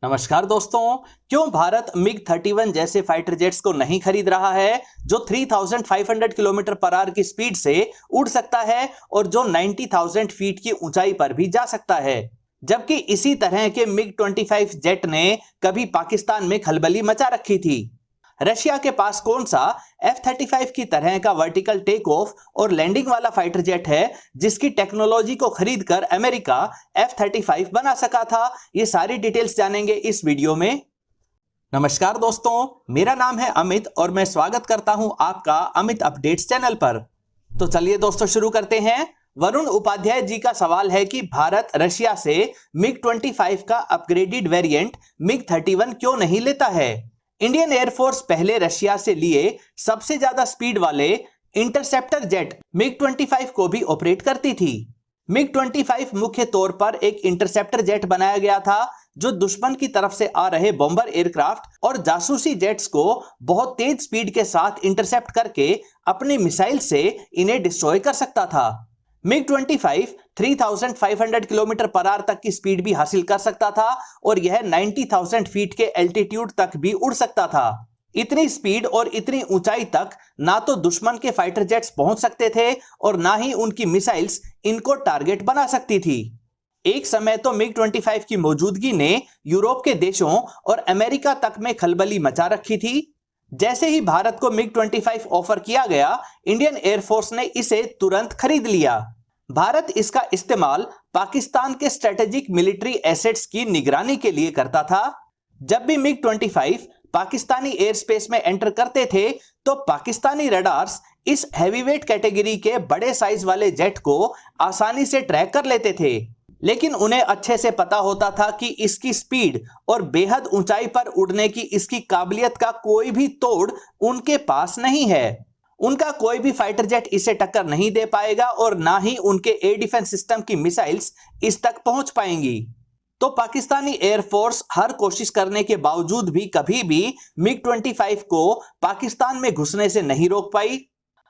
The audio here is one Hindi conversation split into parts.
नमस्कार दोस्तों। क्यों भारत मिग 31 जैसे फाइटर जेट्स को नहीं खरीद रहा है जो 3500 किलोमीटर पर आवर की स्पीड से उड़ सकता है और जो 90,000 फीट की ऊंचाई पर भी जा सकता है, जबकि इसी तरह के मिग 25 जेट ने कभी पाकिस्तान में खलबली मचा रखी थी। रशिया के पास कौन सा F-35 की तरह का वर्टिकल टेक ऑफ और लैंडिंग वाला फाइटर जेट है जिसकी टेक्नोलॉजी को खरीदकर अमेरिका F-35 बना सका था? ये सारी डिटेल्स जानेंगे इस वीडियो में। नमस्कार दोस्तों, मेरा नाम है अमित और मैं स्वागत करता हूं आपका अमित अपडेट्स चैनल पर। तो चलिए दोस्तों शुरू करते हैं। वरुण उपाध्याय जी का सवाल है कि भारत रशिया से मिग 25 का अपग्रेडेड वेरिएंट मिग 31 क्यों नहीं लेता है। इंडियन एयरफोर्स पहले रशिया से लिए सबसे ज्यादा स्पीड वाले इंटरसेप्टर जेट मिग 25 को भी ऑपरेट करती थी। मिग 25 मुख्य तौर पर एक इंटरसेप्टर जेट बनाया गया था जो दुश्मन की तरफ से आ रहे बॉम्बर एयरक्राफ्ट और जासूसी जेट्स को बहुत तेज स्पीड के साथ इंटरसेप्ट करके अपनी मिसाइल से इन्हें डिस्ट्रॉय कर सकता था। मिग 25 3500 किलोमीटर पर आवर तक की स्पीड भी हासिल कर सकता था और यह 90,000 फीट के एल्टीट्यूड तक भी उड़ सकता था। इतनी स्पीड और इतनी ऊंचाई तक ना तो दुश्मन के फाइटर जेट्स पहुंच सकते थे और ना ही उनकी मिसाइल्स इनको टारगेट बना सकती थी। एक समय तो मिग 25 की मौजूदगी ने यूरोप के देशों और अमेरिका तक में खलबली मचा रखी थी। जैसे ही भारत को मिग 25 ऑफर किया गया, इंडियन एयरफोर्स ने इसे तुरंत खरीद लिया। भारत इसका इस्तेमाल पाकिस्तान के स्ट्रेटेजिक मिलिट्री एसेट्स की निगरानी के लिए करता था। जब भी मिग 25 पाकिस्तानी एयर स्पेस में एंटर करते थे तो पाकिस्तानी रडार्स इस हैवीवेट कैटेगरी के बड़े साइज वाले जेट को आसानी से ट्रैक कर लेते थे, लेकिन उन्हें अच्छे से पता होता था कि इसकी स्पीड और बेहद ऊंचाई पर उड़ने की इसकी काबिलियत का कोई भी तोड़ उनके पास नहीं है। उनका कोई भी फाइटर जेट इसे टक्कर नहीं दे पाएगा और ना ही उनके एयर डिफेंस सिस्टम की मिसाइल्स इस तक पहुंच पाएंगी। तो पाकिस्तानी एयरफोर्स हर कोशिश करने के बावजूद भी कभी भी मिग 25 को पाकिस्तान में घुसने से नहीं रोक पाई।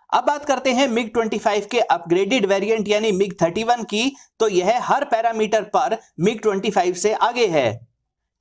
अब बात करते हैं मिग 25 के अपग्रेडेड वेरिएंट यानी मिग 31 की, तो यह हर पैरामीटर पर मिग 25 से आगे है।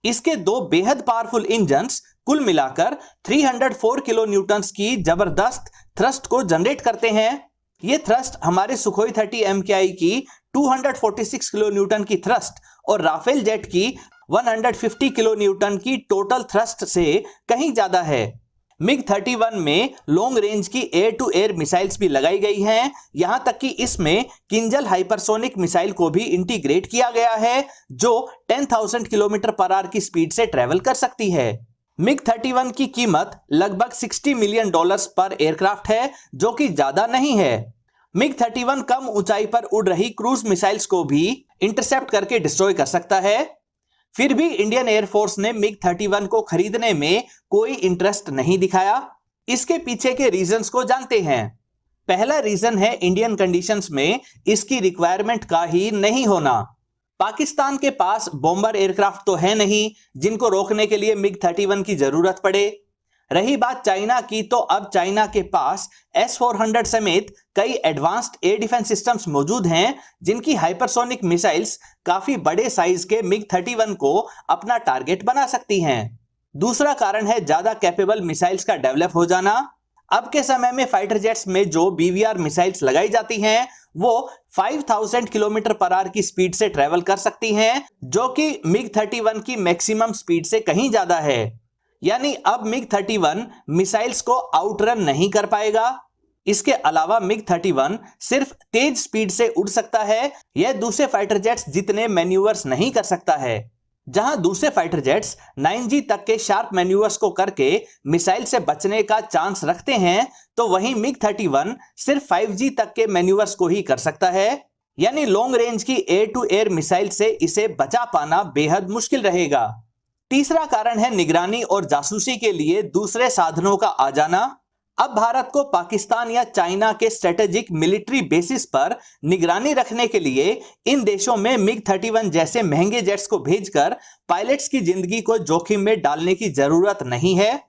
इसके दो बेहद पावरफुल इंजन्स कुल मिलाकर 304 किलो न्यूटन्स की जबरदस्त थ्रस्ट को जनरेट करते हैं। ये थ्रस्ट हमारे सुखोई 30 MKI की 246 किलो न्यूटन की थ्रस्ट और राफेल जेट की 150 किलो न्यूटन की टोटल थ्रस्ट से कहीं ज्यादा है। मिग 31 में लॉन्ग रेंज की एयर टू एयर मिसाइल्स भी लगाई गई हैं। यहां तक कि इसमें किंजल हाइपरसोनिक मिसाइल को भी इंटीग्रेट किया गया है जो 10,000 किलोमीटर पर आवर की स्पीड से ट्रेवल कर सकती है। मिग 31 की कीमत लगभग $60 मिलियन पर एयरक्राफ्ट है, जो कि ज्यादा नहीं है। मिग 31 कम ऊंचाई पर उड़ रही क्रूज मिसाइल्स को भी इंटरसेप्ट करके डिस्ट्रॉय कर सकता है। फिर भी इंडियन एयरफोर्स ने मिग 31 को खरीदने में कोई इंटरेस्ट नहीं दिखाया। इसके पीछे के रीजंस को जानते हैं। पहला रीजन है इंडियन कंडीशंस में इसकी रिक्वायरमेंट का ही नहीं होना। पाकिस्तान के पास बॉम्बर एयरक्राफ्ट तो है नहीं जिनको रोकने के लिए मिग 31 की जरूरत पड़े। रही बात चाइना की, तो अब चाइना के पास S-400 समेत कई एडवांस्ड एयर डिफेंस सिस्टम्स मौजूद हैं जिनकी हाइपरसोनिक मिसाइल्स काफी बड़े साइज के मिग 31 को अपना टारगेट बना सकती हैं। दूसरा कारण है ज्यादा कैपेबल मिसाइल्स का डेवलप हो जाना। अब के समय में फाइटर जेट्स में जो BVR मिसाइल्स लगाई जाती हैं वो 5,000 किलोमीटर पर आवर की स्पीड से ट्रेवल कर सकती हैं, जो कि मिग 31 की मैक्सिमम स्पीड से कहीं ज्यादा है। यानी अब मिग 31 मिसाइल्स को आउटरन नहीं कर पाएगा। इसके अलावा मिग 31 सिर्फ तेज स्पीड से उड़ सकता है। यह दूसरे फाइटर जेट्स जितने मैन्यूवर्स नहीं कर सकता है। जहां दूसरे फाइटर जेट्स 9G तक के शार्प मैन्यूवर्स को करके मिसाइल से बचने का चांस रखते हैं, तो वहीं मिग 31 सिर्फ 5G तक के मैन्यूवर्स को ही कर सकता है। यानी लॉन्ग रेंज की एयर टू एयर मिसाइल से इसे बचा पाना बेहद मुश्किल रहेगा। तीसरा कारण है निगरानी और जासूसी के लिए दूसरे साधनों का आ जाना। अब भारत को पाकिस्तान या चाइना के स्ट्रेटेजिक मिलिट्री बेसिस पर निगरानी रखने के लिए इन देशों में मिग 31 जैसे महंगे जेट्स को भेजकर पायलट्स की जिंदगी को जोखिम में डालने की जरूरत नहीं है।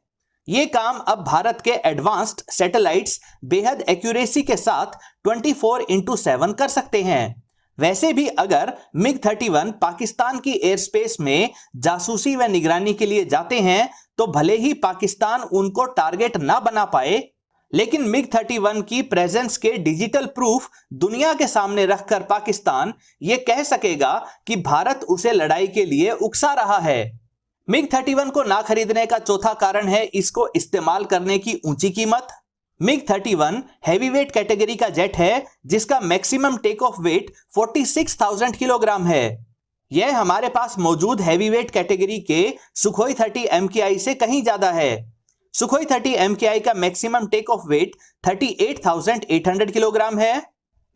ये काम अब भारत के एडवांस्ड सैटेलाइट्स बेहद एक्यूरेसी के साथ 24x7 कर सकते हैं। वैसे भी अगर मिग 31 पाकिस्तान की एयर स्पेस में जासूसी व निगरानी के लिए जाते हैं तो भले ही पाकिस्तान उनको टारगेट ना बना पाए, लेकिन मिग 31 की प्रेजेंस के डिजिटल प्रूफ दुनिया के सामने रखकर पाकिस्तान यह कह सकेगा कि भारत उसे लड़ाई के लिए उकसा रहा है। मिग 31 को ना खरीदने का चौथा कारण है इसको इस्तेमाल करने की ऊंची कीमत। मिग 31 हैवीवेट कैटेगरी का जेट है जिसका maximum take off weight 46,000 kilogram है। यह हमारे पास मौजूद हैवीवेट कैटेगरी के सुखोई 30 MKI से कहीं ज्यादा है। सुखोई 30 MKI का maximum take off weight 38,800 kilogram है।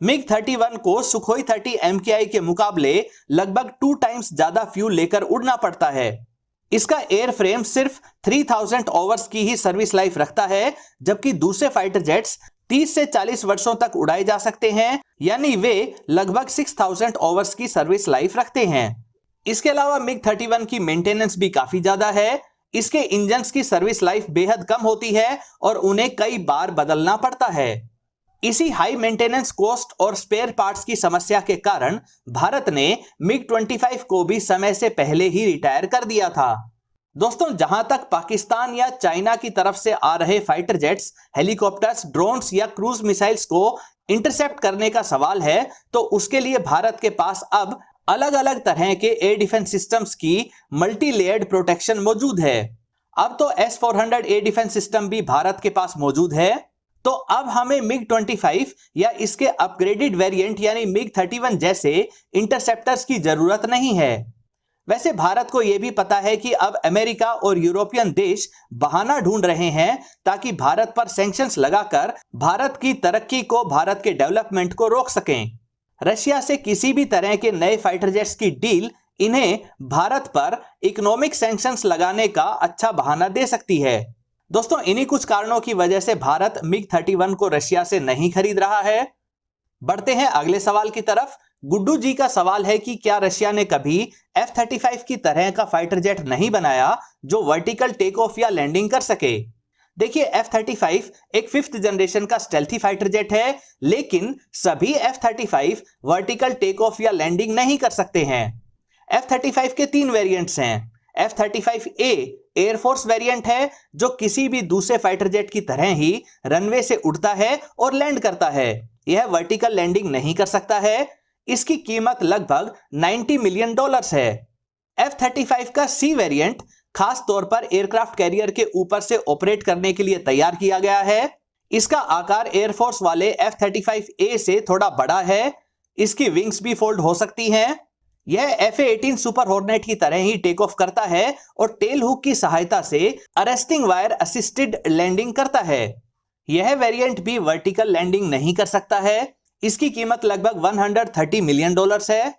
मिग 31 को सुखोई 30 MKI के मुकाबले लगभग 2 टाइम्स ज्यादा फ्यूल लेकर उड़ना पड़ता है। इसका एयर फ्रेम सिर्फ 3000 आवर्स की ही सर्विस लाइफ रखता है, जबकि दूसरे फाइटर जेट्स 30 से 40 वर्षों तक उड़ाए जा सकते हैं, यानी वे लगभग 6000 आवर्स की सर्विस लाइफ रखते हैं। इसके अलावा मिग 31 की मेंटेनेंस भी काफी ज्यादा है। इसके इंजन्स की सर्विस लाइफ बेहद कम होती है और उन्हें कई बार बदलना पड़ता है। इसी हाई मेंटेनेंस कॉस्ट और स्पेयर पार्ट्स की समस्या के कारण भारत ने मिग 25 को भी समय से पहले ही रिटायर कर दिया था। दोस्तों, जहां तक पाकिस्तान या चाइना की तरफ से आ रहे फाइटर जेट्स, हेलीकॉप्टर्स, ड्रोन्स या क्रूज मिसाइल्स को इंटरसेप्ट करने का सवाल है, तो उसके लिए भारत के पास अब अलग अलग तरह के एयर डिफेंस सिस्टम्स की मल्टी लेयर्ड प्रोटेक्शन मौजूद है। अब तो S-400 एयर डिफेंस सिस्टम भी भारत के पास मौजूद है। तो अब हमें मिग 25 या इसके अपग्रेडेड वेरिएंट यानी मिग 31 जैसे इंटरसेप्टर्स की जरूरत नहीं है। वैसे भारत को यह भी पता है कि अब अमेरिका और यूरोपियन देश बहाना ढूंढ रहे हैं ताकि भारत पर सैंक्शंस लगाकर भारत की तरक्की को, भारत के डेवलपमेंट को रोक सकें। रशिया से किसी भी तरह के नए फाइटर जेट्स की डील इन्हें भारत पर इकोनॉमिक सैंक्शंस लगाने का अच्छा बहाना दे सकती है। दोस्तों, इन्हीं कुछ कारणों की वजह से भारत मिग 31 को रशिया से नहीं खरीद रहा है। बढ़ते हैं अगले सवाल की तरफ। गुड्डू जी का सवाल है कि क्या रशिया ने कभी F-35 की तरह का फाइटर जेट नहीं बनाया जो वर्टिकल टेक ऑफ या लैंडिंग कर सके। देखिए, F-35 एक 5th जनरेशन का स्टेल्थी फाइटर जेट है, लेकिन सभी F-35 वर्टिकल टेक ऑफ या लैंडिंग नहीं कर सकते हैं। F-35 के 3 वेरिएंट्स हैं। F-35A एयरफोर्स वेरिएंट है जो किसी भी दूसरे फाइटर जेट की तरह ही रनवे से उड़ता है और लैंड करता है। यह वर्टिकल लैंडिंग नहीं कर सकता है। इसकी कीमत लगभग $90 मिलियन है। F-35 का C वेरिएंट खास तौर पर एयरक्राफ्ट कैरियर के ऊपर से ऑपरेट करने के लिए तैयार किया गया है। इसका आकार एयरफोर्स वाले F-35A से थोड़ा बड़ा है। इसकी विंग्स भी फोल्ड हो सकती हैं। यह FA-18 सुपर हॉर्नेट की तरह ही टेक ऑफ करता है और टेल हुक की सहायता से अरेस्टिंग वायर असिस्टेड लैंडिंग करता है। यह वेरिएंट भी वर्टिकल लैंडिंग नहीं कर सकता है। इसकी कीमत लगभग $130 मिलियन है।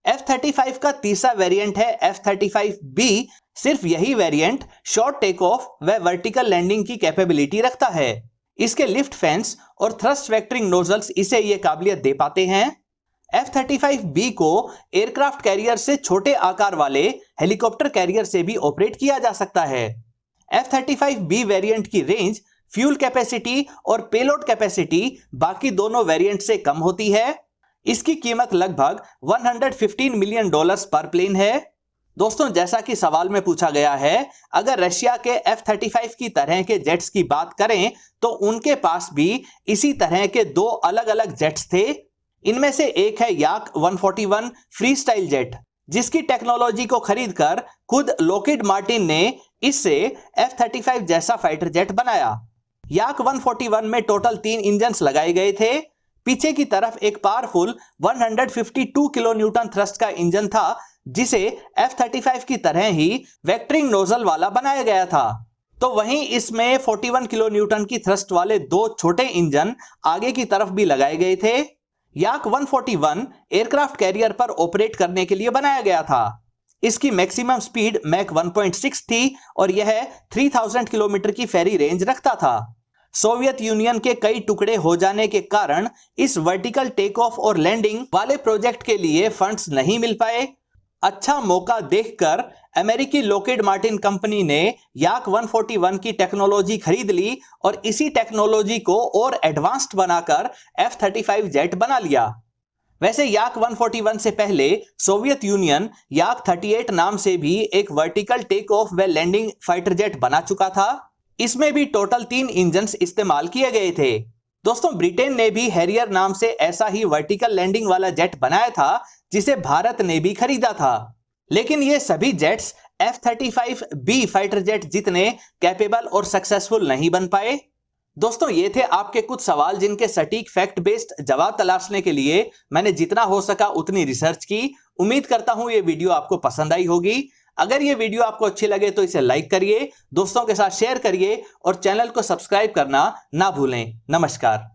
F-35 का तीसरा वेरिएंट है F-35B। सिर्फ यही वेरिएंट शॉर्ट टेक ऑफ व वर्टिकल लैंडिंग की कैपेबिलिटी रखता है। इसके लिफ्ट फैंस और थ्रस्ट वेक्टरिंग नोजल्स इसे यह काबिलियत दे पाते हैं। F-35B को एयरक्राफ्ट कैरियर से छोटे आकार वाले हेलीकॉप्टर कैरियर से भी ऑपरेट किया जा सकता है। F-35B वेरिएंट की रेंज, फ्यूल कैपेसिटी और पेलोड कैपेसिटी बाकी दोनों वेरिएंट से कम होती है। इसकी कीमत लगभग $115 मिलियन पर प्लेन है। दोस्तों, जैसा कि सवाल में पूछा गया है, अगर रशिया के F-35 की तरह के जेट्स की बात करें तो उनके पास भी इसी तरह के 2 अलग अलग जेट्स थे। इनमें से एक है याक 141 फ्री स्टाइल जेट, जिसकी टेक्नोलॉजी को खरीदकर खुद लॉकहीड मार्टिन ने इससे F-35 जैसा फाइटर जेट बनाया। याक 141 में टोटल 3 इंजन्स लगाए गए थे। पीछे की तरफ एक पावरफुल 152 किलो न्यूटन थ्रस्ट का इंजन था, जिसे F-35 की तरह ही वेक्टरिंग नोजल वाला बनाया गया था। तो वहीं इसमें 41 किलो न्यूटन की थ्रस्ट वाले 2 छोटे इंजन आगे की तरफ भी लगाए गए थे। याक 141 एयरक्राफ्ट कैरियर पर ऑपरेट करने के लिए बनाया गया था। इसकी मैक्सिमम स्पीड मैक 1.6 थी और यह 3000 किलोमीटर की फेरी रेंज रखता था। सोवियत यूनियन के कई टुकड़े हो जाने के कारण इस वर्टिकल टेक ऑफ और लैंडिंग वाले प्रोजेक्ट के लिए फंड्स नहीं मिल पाए। अच्छा मौका देखकर अमेरिकी लॉकहीड मार्टिन कंपनी ने याक 141 की टेक्नोलॉजी खरीद ली और इसी टेक्नोलॉजी को और एडवांस्ड बनाकर F-35 जेट बना लिया। वैसे याक 141 से पहले सोवियत यूनियन याक 38 नाम से भी एक वर्टिकल टेक ऑफ व लैंडिंग फाइटर जेट बना चुका था। इसमें भी टोटल 3 इंजन इस्तेमाल किए गए थे। दोस्तों, ब्रिटेन ने भी हैरियर नाम से ऐसा ही वर्टिकल लैंडिंग वाला जेट बनाया था, जिसे भारत ने भी खरीदा था। लेकिन ये सभी जेट्स F-35B फाइटर जेट जितने कैपेबल और सक्सेसफुल नहीं बन पाए। दोस्तों, ये थे आपके कुछ सवाल जिनके सटीक फैक्ट बेस्ड जवाब तलाशने के लिए मैंने जितना हो सका उतनी रिसर्च की। उम्मीद करता हूं ये वीडियो आपको पसंद आई होगी। अगर ये वीडियो आपको अच्छी लगे तो इसे लाइक करिए, दोस्तों के साथ शेयर करिए और चैनल को सब्सक्राइब करना ना भूलें। नमस्कार।